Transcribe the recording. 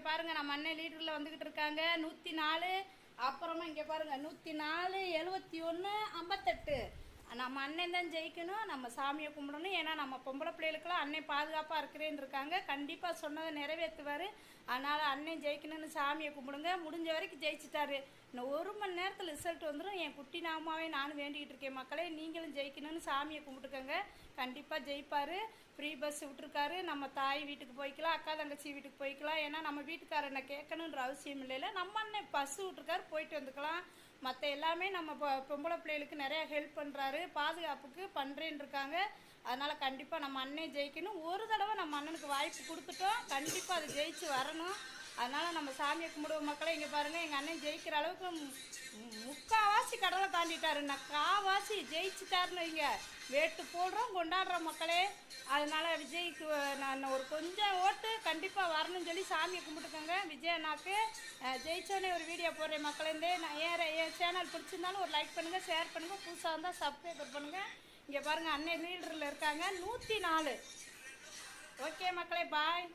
பாருங்கள் நம்ம அண்ணன் லீடரில் வந்துக்கிட்டு இருக்காங்க 104. அப்புறமா இங்கே பாருங்கள் 104, 71, 58. நம்ம அண்ணன் தான் ஜெயிக்கணும், நம்ம சாமியை கும்பிடணும். ஏன்னா நம்ம பொம்பளை பிள்ளைகளுக்கெல்லாம் அண்ணன் பாதுகாப்பாக இருக்கிறேன்னு இருக்காங்க. கண்டிப்பாக சொன்னதை நிறைவேற்றுவார். அதனால் அண்ணன் ஜெயிக்கணும்னு சாமியை கும்பிடுங்க. முடிஞ்ச வரைக்கும் ஜெயிச்சிட்டாரு. இன்னும் 1 மணி நேரத்தில் ரிசல்ட் வந்துடும். என் குட்டி நாமாவே நானும் வேண்டிகிட்டு இருக்கேன். மக்களே, நீங்களும் ஜெயிக்கணும்னு சாமியை கும்பிட்டுக்கோங்க. கண்டிப்பாக ஜெயிப்பார். ஃப்ரீ பஸ் விட்டுருக்காரு. நம்ம தாய் வீட்டுக்கு போய்க்கலாம், அக்கா தங்கச்சி வீட்டுக்கு போய்க்கலாம். ஏன்னா நம்ம வீட்டுக்காரனை கேட்கணுன்ற அவசியம் இல்லைல்ல. நம்ம அண்ணன் பஸ் விட்டுருக்காரு, போயிட்டு வந்துக்கலாம். மற்ற எல்லாமே நம்ம பொம்பளை பிள்ளைகளுக்கு நிறையா ஹெல்ப் பண்ணுறாரு, பாதுகாப்புக்கு பண்ணுறேன்னு இருக்காங்க. அதனால் கண்டிப்பாக நம்ம அண்ணன் ஜெயிக்கணும். ஒரு தடவை நம்ம அண்ணனுக்கு வாய்ப்பு கொடுத்துட்டோம், கண்டிப்பாக அது ஜெயிச்சு வரணும். அதனால் நம்ம சாமியை கும்பிடுவோம். மக்களை இங்கே பாருங்கள், எங்கள் அண்ணன் ஜெயிக்கிற அளவுக்கு முக்கால்வாசி கடலை தாண்டிட்டாருன்னா காவாசி ஜெயிச்சுட்டாருன்னு வைங்க. வேட்டு போடுறோம், கொண்டாடுறோம் மக்களே. அதனால் விஜய்க்கு நான் ஒரு கொஞ்சம் ஓட்டு கண்டிப்பாக வரணும்னு சொல்லி சாமியை கும்பிட்டுக்கோங்க. விஜய் அண்ணாக்கு ஜெயிச்சோன்னே ஒரு வீடியோ போடுறேன் மக்களேந்தே. நான் என் சேனல் பிடிச்சிருந்தாலும் ஒரு லைக் பண்ணுங்கள், ஷேர் பண்ணுங்கள், புதுசாக இருந்தால் சப்ஸ்கிரைப் பண்ணுங்கள். இங்கே பாருங்கள் அண்ணன் லீடரில் இருக்காங்க 104. ஓகே மக்களே, பாய்.